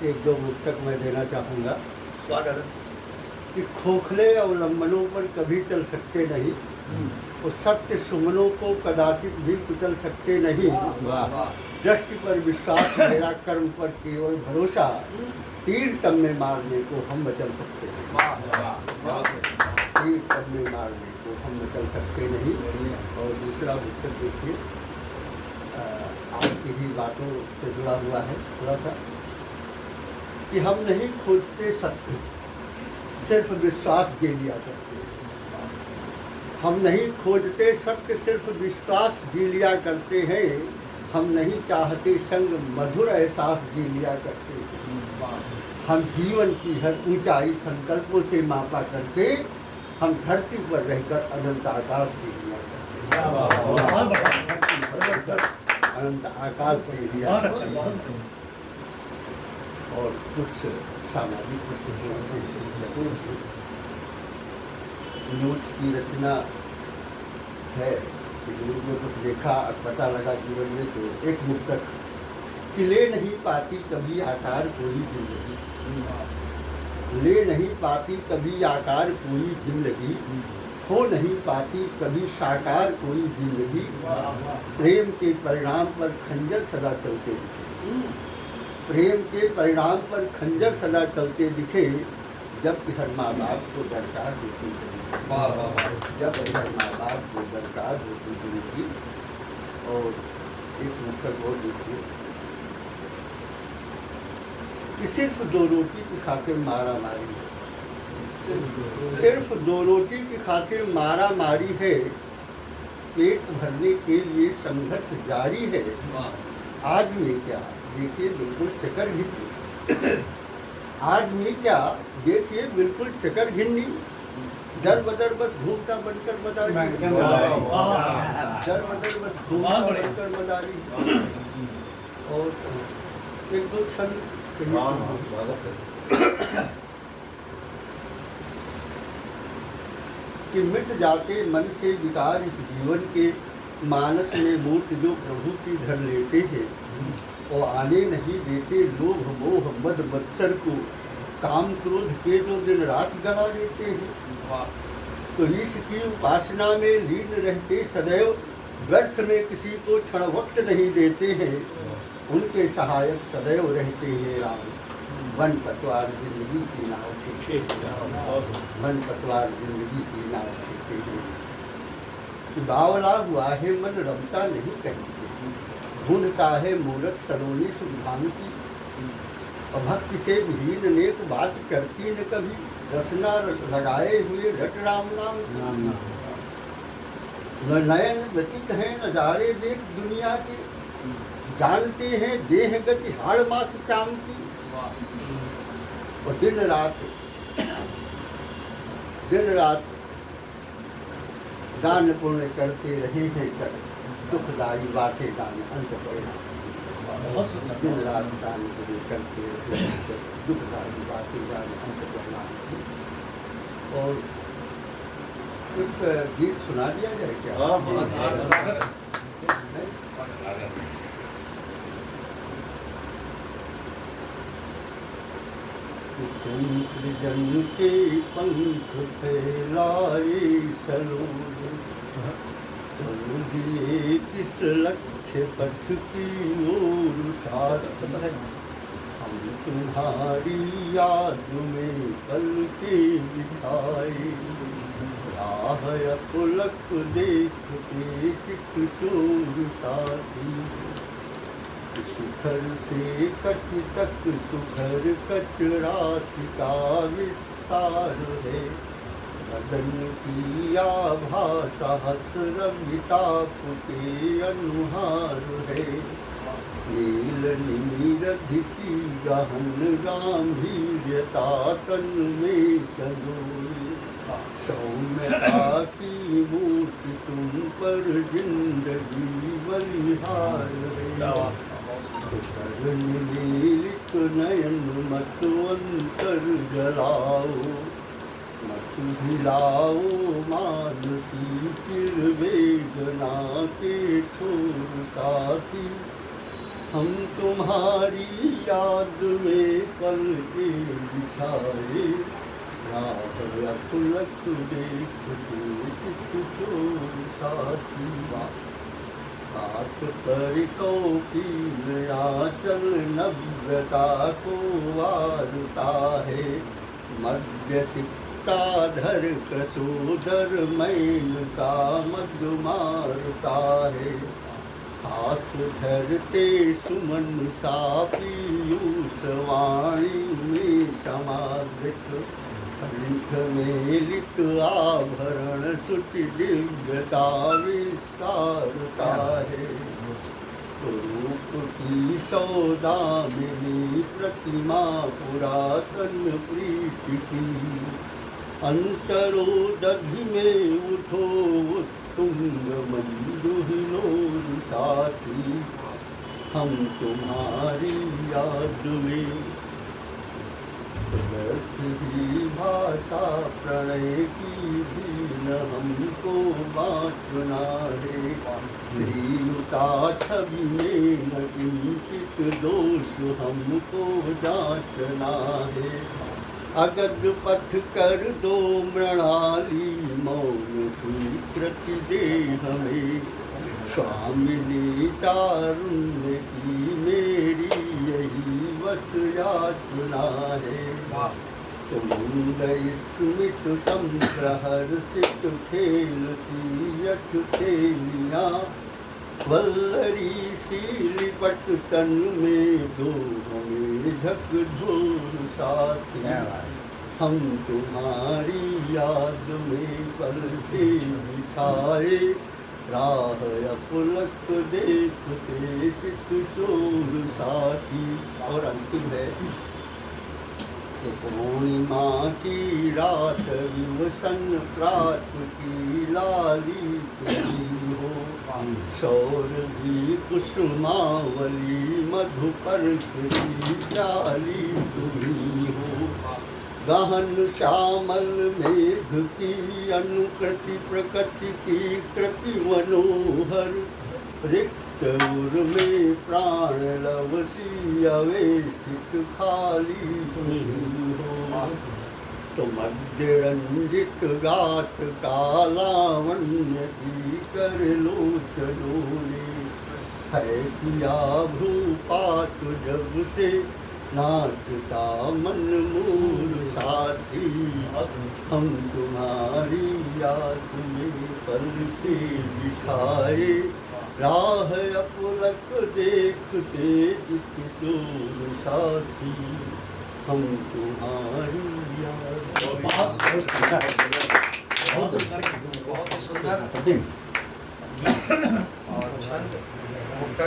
एक दो मुक्तक मैं देना चाहूँगा स्वागत है। कि खोखले अवलंबनों पर कभी चल सकते नहीं, और सत्य सुमनों को कदाचित भी कुचल सकते नहीं। दृष्टि पर विश्वास, मेरा कर्म पर केवल भरोसा, तीर तम में मारने को हम बचल सकते नहीं। तीर तम में मारने को हम बचल सकते नहीं। और दूसरा मुक्तक देखिए, आपकी ही बातों से जुड़ा हुआ है थोड़ा सा, कि हम नहीं खोजते सत्य, सिर्फ विश्वास जी लिया करते हैं। हम नहीं खोजते सत्य, सिर्फ विश्वास जी लिया करते हैं। हम नहीं चाहते संग, मधुर एहसास जी लिया करते हैं। हम जीवन की हर ऊंचाई संकल्पों से मापा करते, हम धरती पर रहकर अनंत आकाश जी लिया करते हैं। अनंत आकाश से लिया करते हैं। और कुछ सामाजिक परिस्थितियों से न्यूज की रचना है कि न्यूज में कुछ देखा और पता लगा जीवन में, तो एक मुक्तक कि ले नहीं पाती कभी आकार कोई जिंदगी, ले नहीं पाती कभी आकार कोई जिंदगी, हो नहीं पाती कभी साकार कोई जिंदगी। प्रेम के परिणाम पर खंजर सदा चलते दिखे, प्रेम के परिणाम पर खंजर सदा चलते दिखे, जबकि हर माँ बाप को दरकार होती जिंदगी, जब हर माँ बाप को दरकार होती जिंदगी। और एक मुक्तक और देखिए कि सिर्फ दो रोटी की खातिर मारा मारी है, सिर्फ दो रोटी की खातिर मारा मारी है, पेट भरने के लिए संघर्ष जारी है। आज में क्या देखिए बिल्कुल चकर घिन्नी, आज में क्या देखिए बिल्कुल चकर घिन्नी, दर बदर बस घूमता बनकर मदारी, दर बदर बस घूमता बनकर मदारी। और एक दो क्षण कि मिट जाते मन से विकार इस जीवन के, मानस में मूर्ति जो प्रभु की धर लेते हैं, और आने नहीं देते लोभ मोह मद मत्सर को, काम क्रोध के जो दिन रात गढ़ा देते हैं। तो ईश की उपासना में लीन रहते सदैव, व्यर्थ में किसी को क्षण वक्त नहीं देते हैं। उनके सहायक सदैव रहते हैं राम, वन पतवार जिंदगी की नाव खेते, वन पतवार जिंदगी की नाव खेते हैं। बावला हुआ है मन रमता नहीं कहीं, ढूंढता है मूरत सलोनी सुधांति, और भक्ति से विहीन नेक बात करती न कभी, रसना लगाए हुए रट राम नाम। नयन व्यतीत हैं नजारे देख दुनिया के, जानते हैं देह गति हाड़ मास चाम की। और दिन रात दान पुण्य करते रहे हैं कर, दुखदायी बातें दान अंत परिणाम। दिन रात दान पुण्य करते रहे हैं कर, दुखदायी बातें दान अंत परिणाम। और एक गीत सुना दिया जाए क्या? तुम सृजन के पंख फैलाए सलोर, चल दिए किस लक्ष्य पथ की ओर साथ, हम तुम्हारी याद में पल के बिताए, राह पुलक देखते चित चोर साथी। शिखर से कट तक सुखर कचरासी का विस्तार है, बदन की आभा सहस्रमिता के अनुहार है। नील नीरधिसी गहन गांभीर्यता तन में सलोई, सौम्यता की मूर्ति तुम पर जिंदगी बलिहार है। नीलित नयन मत अंतर जलाओ, मत हिलाओ मानसी चिर वेदना के छोर साथी। हम तुम्हारी याद में पल के बिछाए, राह अफलक देखते चित चोर साथी। हाथ पर कौपीन आंचल नव्यता को वारता है, मध्य सिक्ता धर कसोदर मैल का मद मारता है। हास धरते सुमन सा पीयूष वाणी में समावृत, कंठ में लित आभरण सुचि दिव्यता विस्तारता है। रूप की सौदामिनी प्रतिमा पुरातन प्रीति की, अंतरोदधि में उठो तुंग मंदुहिलोर साथी। हम तुम्हारी याद में व्यर्थ ही भाषा प्रणय की भी न हमको बाँचना है। श्रीयुता छवि में न किंचित दोष हमको जांचना है। अगध पथ कर दो मृणाली मौन स्वीकृति दे हमें, स्वामिनी तारुण्य की मेरी यही बस याचना है। तुम स्मित संप्रहर्षित खेलती यठ खेलियाँ, वल्लरी सी लिपट तन में दो हमें झकझोर साथी। हम तुम्हारी याद में पल के बिछाए, राह अपुलक देखते चित चोर साथी। और अंतिम है, पूर्णिमा की रात विवसन प्रात की लाली तुझी हो, सौरभी कुसुमावली मधुपर्क की प्याली तुझी हो। गहन श्यामल मेघ की अनुकृति प्रकृति की कृति मनोहर, रिक्त उर में प्राण लवसी अवस्थित खाली तुम हो। तो मध्य रंजित गात कालावण्य की कर लोचनों है किया भूपात जब से नाचता मन मोर साथी। हम तुम्हारी याद में पल के बिछाए, राह अपुलक देखते चित चोर साथी। हम तुम्हारी याद। बहुत ही सुंदर और छंद मुक्ता